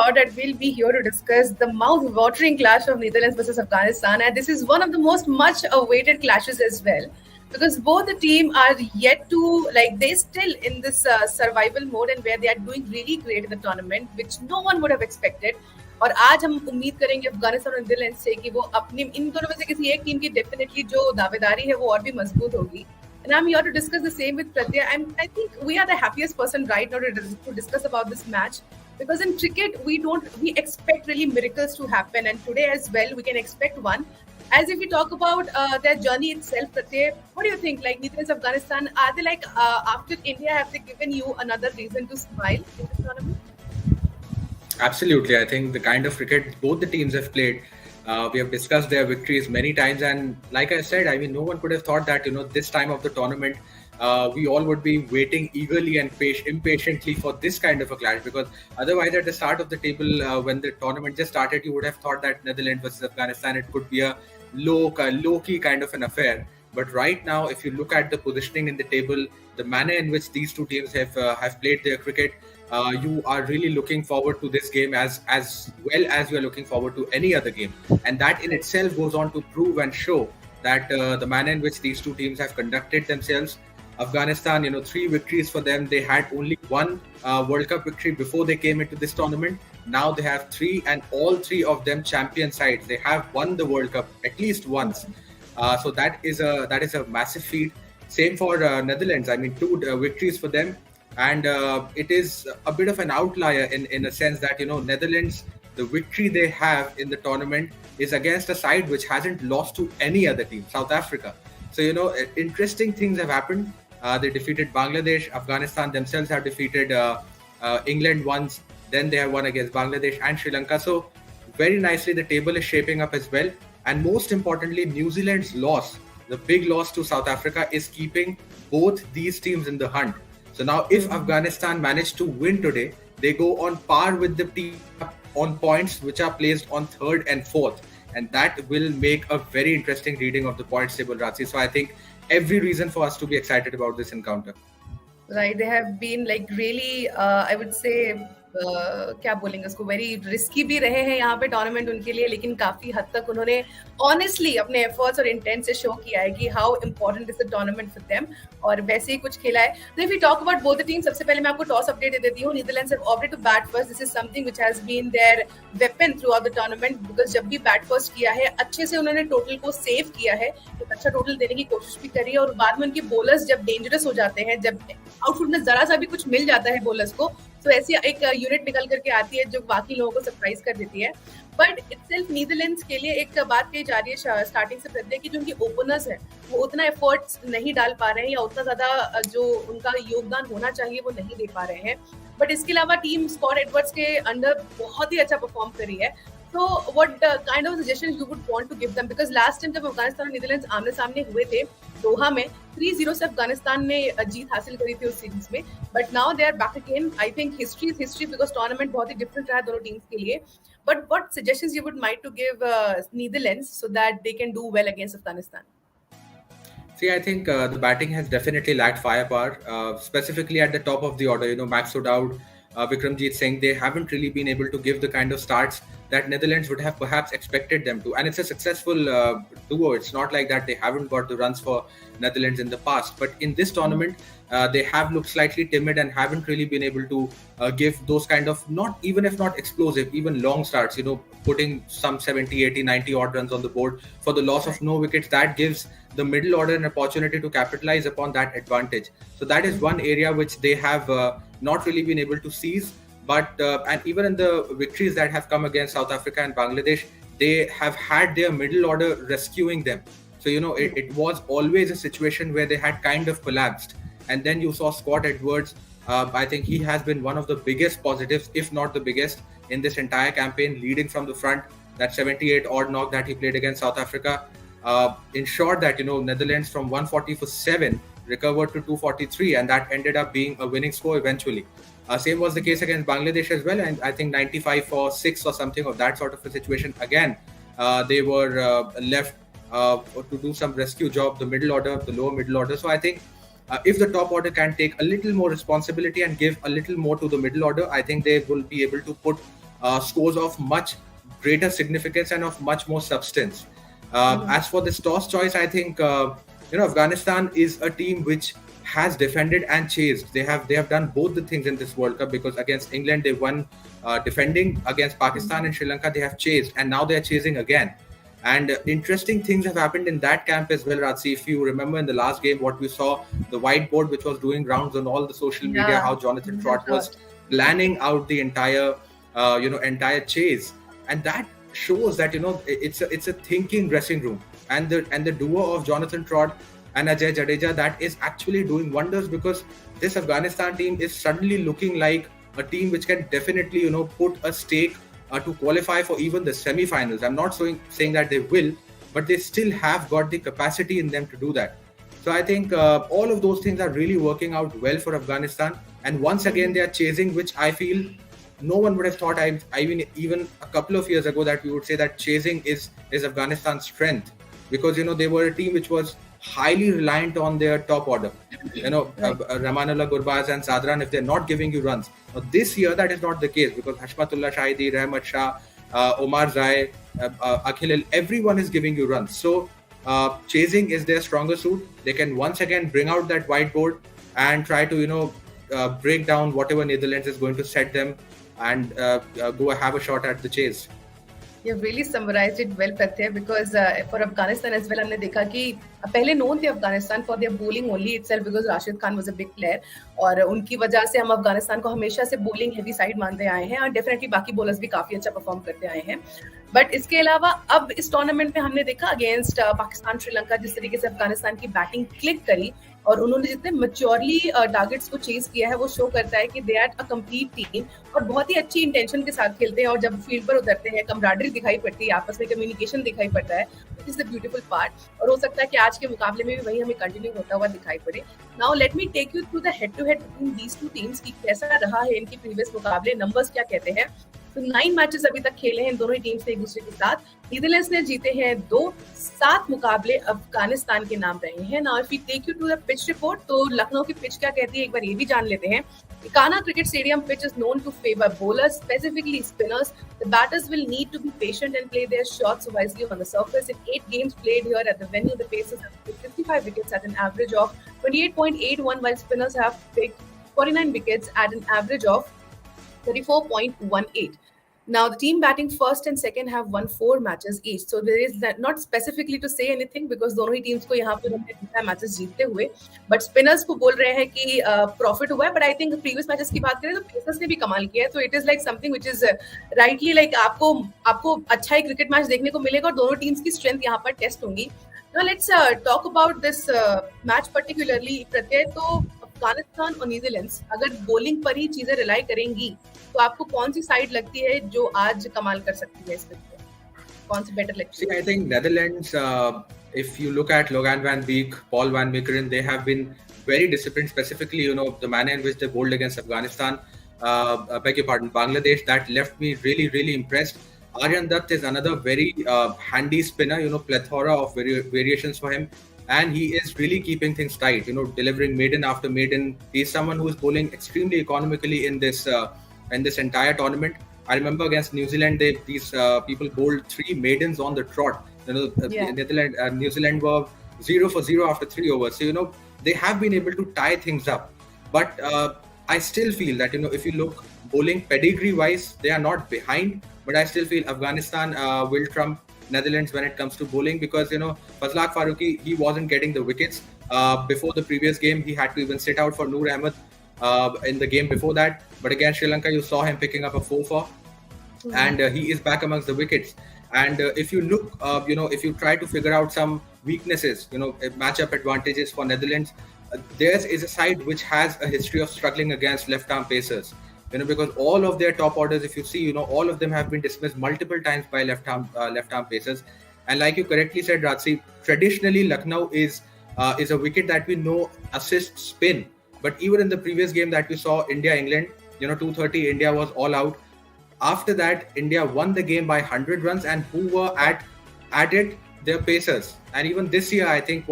thought that we'll be here to discuss the mouth-watering clash of Netherlands versus Afghanistan, and this is one of the most much-awaited clashes as well, because both the team are yet to they're still in this survival mode and where they are doing really great in the tournament, which no one would have expected. और आज हम उम्मीद करेंगे अफगानिस्तान और Netherlands से कि वो अपनी इन दोनों में से किसी एक टीम की डेफिनेटली जो दावेदारी है वो और भी मजबूत होगी. And I'm here to discuss the same with Pratya. I think we are the happiest person right now to discuss about this match, because in cricket we expect really miracles to happen, and today as well we can expect one. As if we talk about their journey itself, Pratya, what do you think? Like Netherlands, Afghanistan, are they after India, have they given you another reason to smile in this tournament? Absolutely. I think the kind of cricket both the teams have played, we have discussed their victories many times, and like I said, I mean, no one could have thought that this time of the tournament we all would be waiting eagerly and impatiently for this kind of a clash, because otherwise at the start of the table, when the tournament just started, you would have thought that Netherlands versus Afghanistan, it could be a low-key kind of an affair. But right now, if you look at the positioning in the table, the manner in which these two teams have played their cricket, you are really looking forward to this game as well as you are looking forward to any other game. And that in itself goes on to prove and show that the manner in which these two teams have conducted themselves. Afghanistan, 3 victories for them. They had only one World Cup victory before they came into this tournament. Now they have 3, and all 3 of them champion sides. They have won the World Cup at least once. So that is a massive feat. Same for Netherlands. I mean, 2 victories for them. And it is a bit of an outlier in a sense that, Netherlands, the victory they have in the tournament is against a side which hasn't lost to any other team, South Africa. So, interesting things have happened. They defeated Bangladesh. Afghanistan themselves have defeated England once. Then they have won against Bangladesh and Sri Lanka. So very nicely, the table is shaping up as well. And most importantly, New Zealand's loss, the big loss to South Africa, is keeping both these teams in the hunt. So now if Afghanistan manage to win today, they go on par with the team on points which are placed on 3rd and 4th. And that will make a very interesting reading of the points table, Ratsi. So I think every reason for us to be excited about this encounter. Right, they have been really, I would say, क्या बोलेंगे उसको, very risky भी रहे हैं यहाँ पे tournament उनके लिए, लेकिन काफी हद तक उन्होंने ऑनेस्टली अपने एफर्ट्स और इंटेंट से शो किया है कि how important is the tournament for them, और वैसे ही कुछ खेला है. तो if we talk about both the team, सबसे पहले मैं आपको टॉस अपडेट दे देती हूँ. Netherlands have opted to bat first. This is something which has been their weapon throughout the tournament, because जब भी बैट फर्स्ट किया है अच्छे से उन्होंने टोटल को सेव किया है, तो अच्छा टोटल देने की कोशिश भी करी है. और बाद में उनके बॉलर्स जब डेंजरस हो जाते हैं, जब आउटफुट में जरा सा भी कुछ मिल जाता है बॉलर्स को, तो ऐसी एक यूनिट निकल करके आती है जो बाकी लोगों को सरप्राइज कर देती है. बट इटसेल्फ नीदरलैंड्स के लिए एक बात कही जा रही है स्टार्टिंग से प्रत्येक की, जो उनकी ओपनर्स है वो उतना एफर्ट्स नहीं डाल पा रहे हैं, या उतना ज्यादा जो उनका योगदान होना चाहिए वो नहीं दे पा रहे हैं. बट इसके अलावा टीम स्कॉट एडवर्ड्स के अंडर बहुत ही अच्छा परफॉर्म करी है. So what kind of suggestions you would want to give them? Because last time जब अफगानिस्तान और नीदरलैंड्स आमने सामने हुए थे दोहा में, 3-0 से अफगानिस्तान ने जीत हासिल करी थी उस सीरीज में. But now they are back again. I think history is history, because tournament बहुत ही डिफरेंट रहा है दोनों टीम्स के लिए. But what suggestions you would might to give Netherlands so that they can do well against Afghanistan? See, I think the batting has definitely lacked firepower, specifically at the top of the order. Max O'Dowd, Vikramjit Singh, they haven't really been able to give the kind of starts that Netherlands would have perhaps expected them to. And it's a successful duo. It's not like that they haven't got the runs for Netherlands in the past. But in this tournament, they have looked slightly timid and haven't really been able to give those kind of, not even if not explosive, even long starts, putting some 70, 80, 90 odd runs on the board for the loss of no wickets. That gives the middle order an opportunity to capitalize upon that advantage. So that is one area which they have not really been able to seize. But and even in the victories that have come against South Africa and Bangladesh, they have had their middle order rescuing them. So, it was always a situation where they had kind of collapsed. And then you saw Scott Edwards. I think he has been one of the biggest positives, if not the biggest, in this entire campaign, leading from the front. That 78 odd knock that he played against South Africa ensured that, Netherlands from 140 for 7 recovered to 243, and that ended up being a winning score eventually. Same was the case against Bangladesh as well, and I think 95 for 6 or something of that sort of a situation. Again, they were left to do some rescue job, the middle order, the lower middle order. So I think if the top order can take a little more responsibility and give a little more to the middle order, I think they will be able to put scores of much greater significance and of much more substance. As for this toss choice, I think Afghanistan is a team which has defended and chased. They have done both the things in this World Cup, because against England they won defending, against Pakistan and Sri Lanka they have chased, and now they are chasing again. And interesting things have happened in that camp as well, Ratsi. If you remember in the last game, what we saw, the whiteboard which was doing rounds on all the social media, how Jonathan Trott was planning out the entire chase, and that shows that it's a thinking dressing room, and the duo of Jonathan Trott and Ajay Jadeja, that is actually doing wonders, because this Afghanistan team is suddenly looking like a team which can definitely put a stake to qualify for even the semi-finals. I'm not saying that they will, but they still have got the capacity in them to do that. So I think all of those things are really working out well for Afghanistan. And once again, they are chasing, which I feel no one would have thought. I mean, even a couple of years ago, that we would say that chasing is Afghanistan's strength, because they were a team which was highly reliant on their top order. Rahmanullah Gurbaz and Sadran, if they're not giving you runs. Now, this year that is not the case, because Hashmatullah Shahidi, Rahmat Shah, Omar Zai, Akhil, everyone is giving you runs. So chasing is their stronger suit. They can once again bring out that whiteboard and try to break down whatever Netherlands is going to set them, and go have a shot at the chase. You've really summarized it well, Pratyay, because for Afghanistan as well, हमने देखा कि पहले known थे Afghanistan for their bowling only itself, because Rashid Khan was a big player, और उनकी वजह से हम अफगानिस्तान को हमेशा से bowling heavy side मानते आए हैं, और definitely बाकी bowlers भी काफी अच्छा perform करते आए हैं. बट इसके अलावा अब इस टूर्नामेंट में हमने देखा अगेंस्ट पाकिस्तान श्रीलंका, जिस तरीके से अफगानिस्तान की बैटिंग क्लिक करी और उन्होंने जितने मैच्योरली टारगेट्स को चेज किया है, वो शो करता है कि they are a complete team और बहुत ही अच्छी इंटेंशन के साथ खेलते हैं. और जब फील्ड पर उतरते हैं, कमराडरी दिखाई पड़ती है, आपस में कम्युनिकेशन दिखाई पड़ता है, which is the beautiful part. और हो सकता है कि आज के मुकाबले में भी वही हमें कंटिन्यू होता हुआ दिखाई पड़े. Now let me take you through the head to head between these two teams कि कैसा रहा है इनके प्रीवियस मुकाबले, नंबर्स क्या कहते हैं. तो 9 मैचेस अभी तक खेले हैं इन दोनों ही टीम्स ने एक दूसरे के साथ. नीदरलैंड्स ने जीते हैं 2, 7 मुकाबले अफगानिस्तान के नाम रहे हैं. Now if we take you to the pitch report, तो लखनऊ की पिच क्या कहती है एक बार ये भी जान लेते हैं. Ikana Cricket Stadium pitch is known to favor bowlers, specifically spinners. The batters will need to be patient and play their shots wisely on the surface. In 8 games played here at the venue, the Pacers have picked 55 wickets at an average of 28.81, while spinners have picked 49 wickets at an average of 34.18. Now, the team batting first and second have won 4 matches each. So there is not specifically to say anything, because दोनों ही teams को यहाँ पर हमने जीता matches जीतते हुए. But spinners को बोल रहे हैं कि प्रॉफिट हुआ है. But I think previous matches की बात करें तो पेसर्स ने भी कमाल किया है. तो it is like something which is rightly like आपको अच्छा ही क्रिकेट मैच देखने को मिलेगा और दोनों टीम्स की स्ट्रेंथ यहाँ पर टेस्ट होंगी. Now let's talk about this match particularly. प्रत्यय तो अफगानिस्तान और नीदरलैंड्स अगर बॉलिंग पर ही चीजें रिलाई करेंगी, तो आपको कौन सी साइड लगती है जो आज कमाल कर सकती है इस पे? कौन सी बेटर लगती है? See, I think Netherlands, if you look at Logan van Beek, Paul van Meekeren, they have been very disciplined, specifically, the manner in which they bowled against Afghanistan, I beg your pardon, Bangladesh, that left me really, really impressed. Aryan Dutt is another very handy spinner, plethora of variations for him. And he is really keeping things tight, delivering maiden after maiden. He's someone who is bowling extremely economically in this entire tournament. I remember against New Zealand, these people bowled 3 maidens on the trot. New Zealand were 0 for 0 after 3 overs. So, they have been able to tie things up. But I still feel that, if you look bowling pedigree-wise, they are not behind. But I still feel Afghanistan will trump Netherlands when it comes to bowling, because Fazlak Farooqi, he wasn't getting the wickets before the previous game. He had to even sit out for Noor Ahmed in the game before that. But against Sri Lanka, you saw him picking up a 4-4, and he is back amongst the wickets. And if you look, if you try to figure out some weaknesses, matchup advantages for Netherlands, theirs is a side which has a history of struggling against left-arm pacers. Because all of their top orders, if you see, all of them have been dismissed multiple times by left-arm pacers. And like you correctly said, Ratsi, traditionally Lucknow is a wicket that we know assists spin. But even in the previous game that we saw, India-England, 230, India was all out. After that, India won the game by 100 runs, and who were at it? Their pacers. And even this year, I think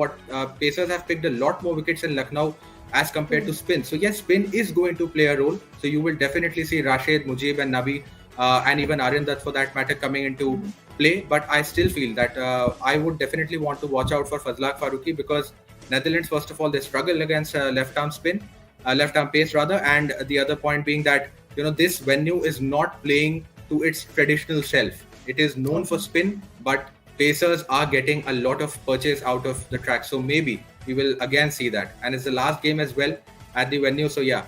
pacers have picked a lot more wickets in Lucknow as compared to spin. So yes, spin is going to play a role. So you will definitely see Rashid, Mujib and Nabi and even Ariandat for that matter coming into play. But I still feel that I would definitely want to watch out for Fazlak Farooqi, because Netherlands, first of all, they struggle against left arm pace rather, and the other point being that this venue is not playing to its traditional self. It is known for spin, but pacers are getting a lot of purchase out of the track. So maybe we will again see that, and it's the last game as well at the venue. So yeah,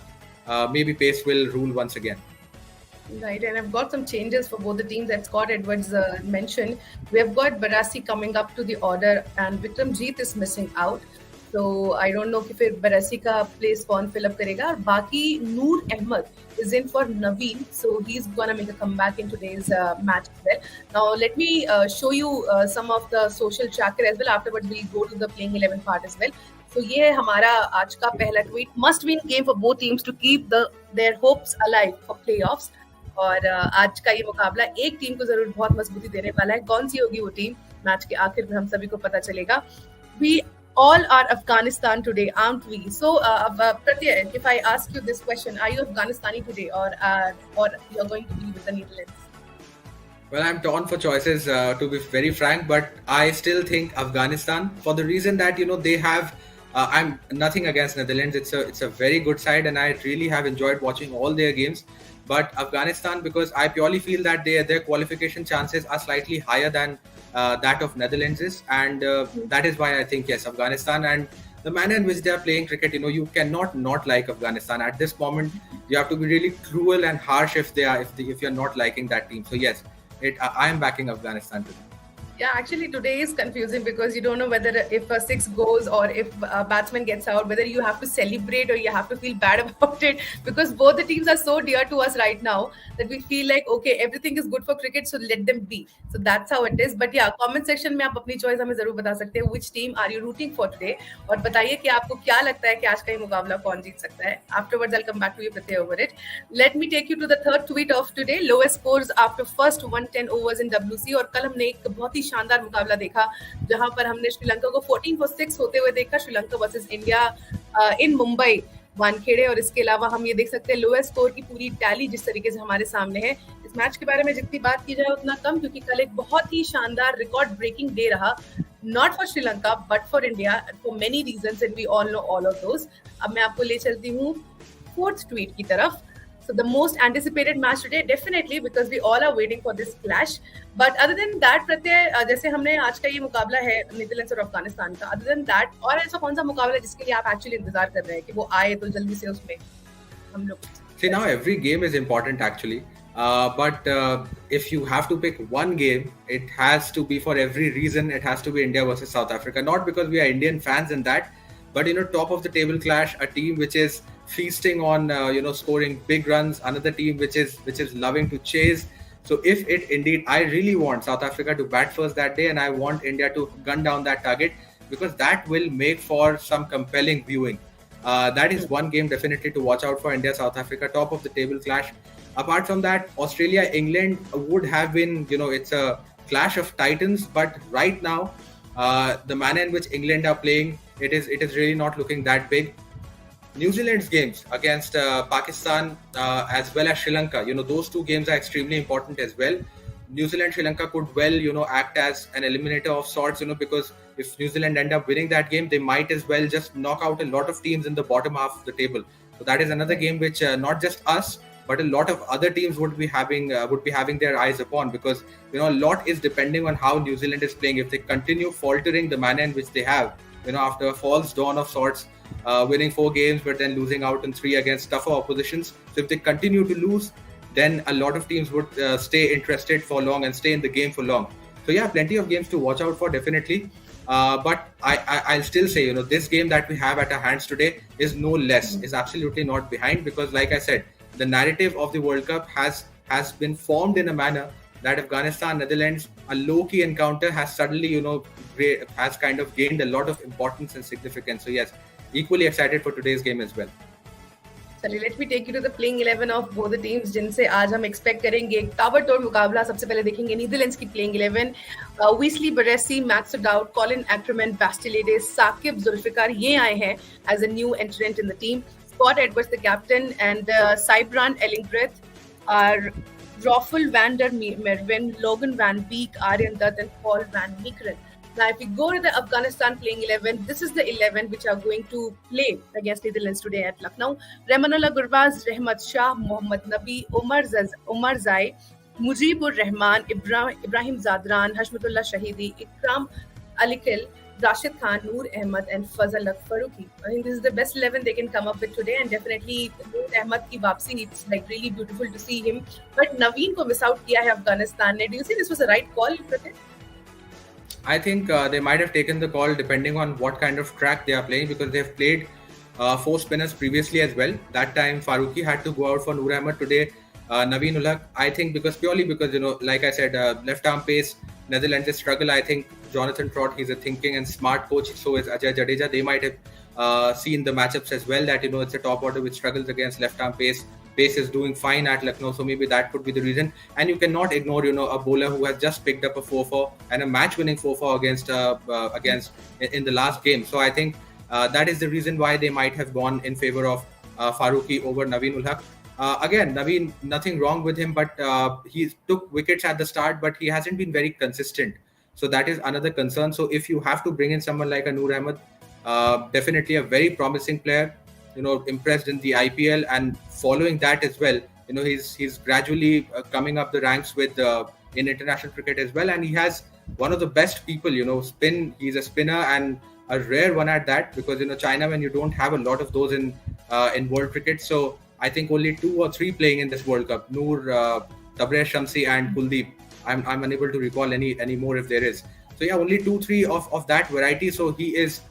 maybe pace will rule once again. Right, and I've got some changes for both the teams that Scott Edwards mentioned. We have got Barassi coming up to the order, and Vikramjeet is missing out. So I don't know if Barassi ka place कौन fill up करेगा. और बाकी Noor Ahmed is in for Naveen, so he's gonna make a comeback in today's match as well. Now let me show you some of the social tracker as well. Afterwards we'll go to the playing 11 part as well. So ये है हमारा आज का पहला tweet. Must win game for both teams to keep their hopes alive for playoffs. और आज का ये मुकाबला एक टीम को जरूर बहुत मजबूती देने वाला है. कौन सी होगी वो टीम, मैच के आखिर में हम सभी को पता चलेगा. We all are Afghanistan today, aren't we? So, Pratyay, if I ask you this question, are you Afghanistani today, or you're going to be with the Netherlands? Well, I'm torn for choices, to be very frank, but I still think Afghanistan, for the reason that they have. I'm nothing against Netherlands. It's a very good side, and I really have enjoyed watching all their games. But Afghanistan, because I purely feel that their qualification chances are slightly higher than that of Netherlands is, and that is why I think yes, Afghanistan, and the manner in which they are playing cricket, you cannot not like Afghanistan at this moment. You have to be really cruel and harsh if you're not liking that team. So yes, I am backing Afghanistan today. Yeah, actually today is confusing because you don't know whether if a six goes or if a batsman gets out, whether you have to celebrate or you have to feel bad about it, because both the teams are so dear to us right now that we feel like, okay, everything is good for cricket, so let them be. So that's how it is. But yeah, comment section में आप अपनी choice हमें जरूर बता सकते हैं. Which team are you rooting for today? और बताइए कि आपको क्या लगता है कि आज का ये मुकाबला कौन जीत सकता है. Afterwards, I'll come back to you, Pratyay, over it. Let me take you to the third tweet of today. Lowest scores after first 110 overs in WC. और कल हमने एक बहुत ही शानदार मुकाबला देखा जहां पर हमने श्रीलंका को 14 for 6 होते हुए देखा. Sri Lanka versus India in Mumbai Wankhede. और इसके अलावा हम ये देख सकते हैं लोएस्ट स्कोर की पूरी टैली जिस तरीके से हमारे सामने है. इस मैच के बारे में जितनी बात की जाए उतना कम, क्योंकि कल एक बहुत ही शानदार रिकॉर्ड ब्रेकिंग डे रहा, not for Sri Lanka but for India, for many reasons and we all know all of those. अब मैं आपको ले चलती हूँ फोर्थ ट्वीट की तरफ. So the most anticipated match today, definitely, because we all are waiting for this clash. But other than that, Pratyay, जैसे हमने आज का ये मुकाबला है नीदरलैंड्स और अफगानिस्तान का, other than that, और ऐसा कौन सा मुकाबला है जिसके लिए आप actually इंतजार कर रहे हैं कि वो आए तो जल्दी से उसमें हम लोग. See, now every game is important actually, but if you have to pick one game, it has to be, for every reason, it has to be India versus South Africa. Not because we are Indian fans and that, but top of the table clash, a team which is feasting on scoring big runs, another team which is loving to chase. So if it indeed, I really want South Africa to bat first that day, and I want India to gun down that target, because that will make for some compelling viewing. That is one game definitely to watch out for. India South Africa, top of the table clash. Apart from that, Australia England would have been, it's a clash of titans, but right now the manner in which England are playing, it is really not looking that big. New Zealand's games against Pakistan as well as Sri Lanka, those two games are extremely important as well. New Zealand, Sri Lanka could well, act as an eliminator of sorts, because if New Zealand end up winning that game, they might as well just knock out a lot of teams in the bottom half of the table. So that is another game which not just us, but a lot of other teams would be having their eyes upon, because a lot is depending on how New Zealand is playing. If they continue faltering the manner in which they have, after a false dawn of sorts, winning 4 games but then losing out in 3 against tougher oppositions. So if they continue to lose, then a lot of teams would stay interested for long and stay in the game for long. So yeah, plenty of games to watch out for, definitely. But I'll still say, this game that we have at our hands today is no less, is absolutely not behind, because like I said, the narrative of the World Cup has been formed in a manner that Afghanistan, Netherlands, a low-key encounter has suddenly, has kind of gained a lot of importance and significance. So yes, equally excited for today's game as well. चलिए, let me take you to the playing 11 of both the teams, जिनसे आज हम expect करेंगे एक ताबड़तोड़ मुकाबला. सबसे पहले देखेंगे नीदरलैंड्स की playing 11. Wesley Barassi, Max O'Dowd, Colin Ackerman, Bastides, Saqib Zulfikar, ये आए हैं as a new entrant in the team. Scott Edwards, the captain, and Sybran Ellingbreth are Roffel van der Merwen, Logan van Beek, Aryan Dutt, and Paul van Meekeren. Now, if we go to the Afghanistan playing 11, this is the 11 which are going to play against Netherlands today at Lucknow. Rahmanullah Gurbaz, Rahmat Shah, Mohammad Nabi, Omar Zai, Mujibur Rahman, Ibrahim Zadran, Hashmatullah Shahidi, Ikram Alikil, Rashid Khan, Noor Ahmad, and Fazal Faruqi. I think this is the best 11 they can come up with today, and definitely Noor Ahmad ki wapsi, it's like really beautiful to see him. But Naveen ko miss out kiya hai Afghanistan ne. Do you think this was the right call, Pratik? I think they might have taken the call depending on what kind of track they are playing, because they've played 4 spinners previously as well. That time Faruqi had to go out for Noor Ahmad. Today Naveen Ulhaq, I think purely because, like I said, left arm pace, Netherlands struggle. I think Jonathan Trott, he's a thinking and smart coach. So is Ajay Jadeja. They might have seen the matchups as well, that it's a top order which struggles against left arm pace. Pace is doing fine at Lucknow, so maybe that could be the reason. And you cannot ignore, a bowler who has just picked up a 4-4 and a match-winning 4-4 against in the last game. So I think that is the reason why they might have gone in favor of Faruqi over Naveen Ulhaq. Again, Naveen, nothing wrong with him, but he took wickets at the start, but he hasn't been very consistent. So that is another concern. So if you have to bring in someone like a Noor Ahmad, definitely a very promising player, impressed in the IPL, and following that as well, he's gradually coming up the ranks with in international cricket as well, and he has one of the best people, spin. He's a spinner and a rare one at that, because China, when you don't have a lot of those in world cricket. So I think only 2 or 3 playing in this World Cup: Noor, Tabraiz Shamsi, and Kuldeep. I'm unable to recall any more if there is. So yeah, only 2-3 of that variety. So he is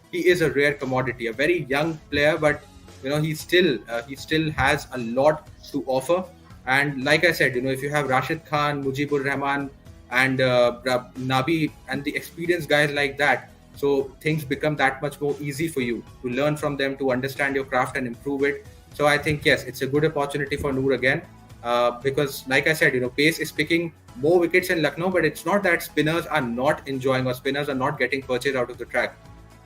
a rare commodity, a very young player, but he still has a lot to offer. And like I said, if you have Rashid Khan, Mujibur Rahman, and Nabi, and the experienced guys like that, so things become that much more easy for you to learn from them, to understand your craft and improve it. So I think, yes, it's a good opportunity for Noor again, because like I said, pace is picking more wickets in Lucknow, but it's not that spinners are not enjoying, or spinners are not getting purchased out of the track.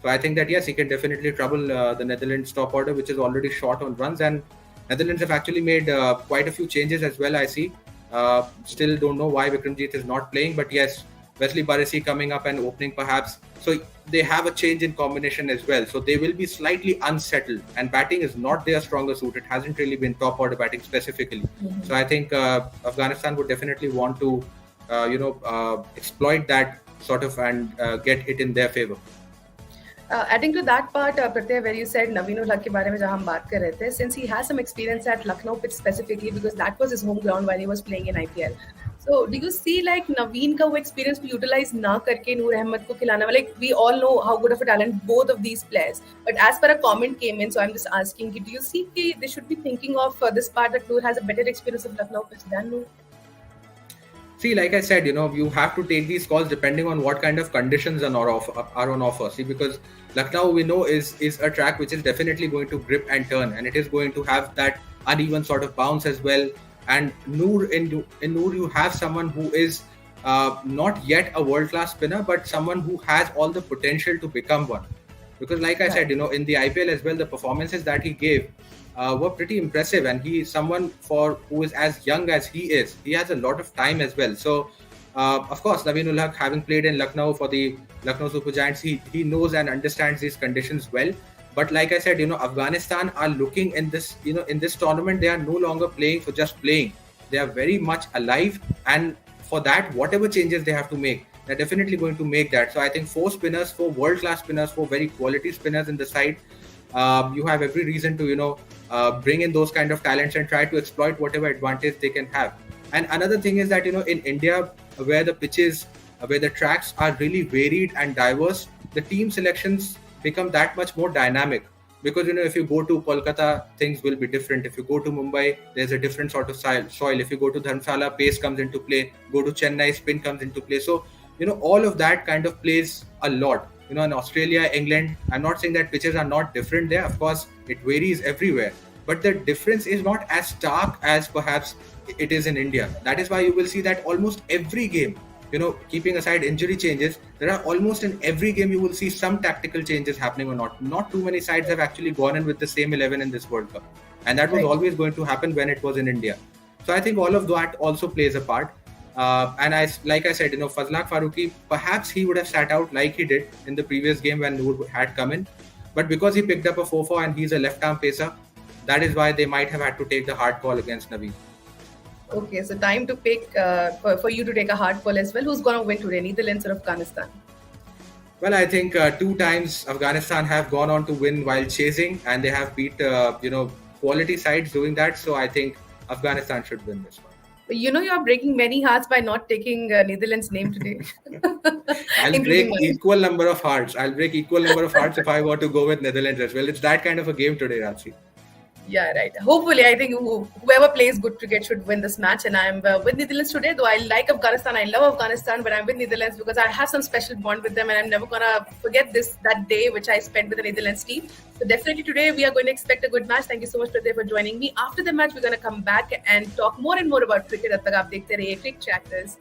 So I think that, yes, he can definitely trouble the Netherlands top order, which is already short on runs. And Netherlands have actually made quite a few changes as well, I see. Still don't know why Vikramjit is not playing, but yes, Wesley Baresi coming up and opening perhaps. So they have a change in combination as well. So they will be slightly unsettled, and batting is not their stronger suit. It hasn't really been top order batting specifically. Mm-hmm. So I think Afghanistan would definitely want to, exploit that sort of and get it in their favor. Adding to that part, Pratyay, where you said Naveen Ulhaq ke baare mein jahan hum baat kar rahe the, since he has some experience at Lucknow pitch specifically, because that was his home ground while he was playing in IPL. So do you see like Naveen ka wo experience ko utilize na karke Noor Ahmad ko khilana? Like we all know how good of a talent both of these players, but as per a comment came in, so I'm just asking, do you see they should be thinking of this part, that Noor has a better experience of Lucknow pitch than Noor? See, like I said, you have to take these calls depending on what kind of conditions are on offer. See, because Lucknow, we know, is a track which is definitely going to grip and turn, and it is going to have that uneven sort of bounce as well. And Noor, in Noor, you have someone who is not yet a world-class spinner, but someone who has all the potential to become one. Because like I said, in the IPL as well, the performances that he gave were pretty impressive, and he is someone who is as young as he is. He has a lot of time as well. So of course, Naveen Ulhaq, having played in Lucknow for the Lucknow Super Giants, he knows and understands these conditions well. But like I said, Afghanistan are looking in this tournament, they are no longer playing for just playing. They are very much alive, and for that, whatever changes they have to make, they're definitely going to make that. So I think 4 spinners, 4 world-class spinners, 4 very quality spinners in the side. You have every reason to bring in those kind of talents and try to exploit whatever advantage they can have. And another thing is that in India, where the pitches, where the tracks are really varied and diverse, the team selections become that much more dynamic. Because if you go to Kolkata, things will be different. If you go to Mumbai, there's a different sort of soil. If you go to Dharamsala, pace comes into play. Go to Chennai, spin comes into play. So all of that kind of plays a lot. In Australia, England, I'm not saying that pitches are not different there. Of course, it varies everywhere. But the difference is not as stark as perhaps it is in India. That is why you will see that almost every game, keeping aside injury changes, there are almost in every game you will see some tactical changes happening or not. Not too many sides have actually gone in with the same 11 in this World Cup. And that was always going to happen when it was in India. So I think all of that also plays a part. And like I said, Fazlak Farooqi, perhaps he would have sat out like he did in the previous game when Noor had come in. But because he picked up a 4-4 and he's a left-arm pacer, that is why they might have had to take the hard call against Naveen. Okay, so time to pick for you to take a hard call as well. Who's going to win today, Netherlands or Afghanistan? Well, I think 2 times Afghanistan have gone on to win while chasing, and they have beat quality sides doing that. So I think Afghanistan should win this one. You are breaking many hearts by not taking Netherlands' name today. I'll break equal number of hearts. If I were to go with Netherlands as well. It's that kind of a game today, Rachi. Yeah, right. Hopefully, I think whoever plays good cricket should win this match. And I'm with Netherlands today, though I like Afghanistan. I love Afghanistan, but I'm with Netherlands because I have some special bond with them, and I'm never gonna forget that day which I spent with the Netherlands team. So definitely today we are going to expect a good match. Thank you so much, Pradeep, for joining me. After the match, we're going to come back and talk more and more about cricket. Ab tak aap dekhte rahiye CricTrackers.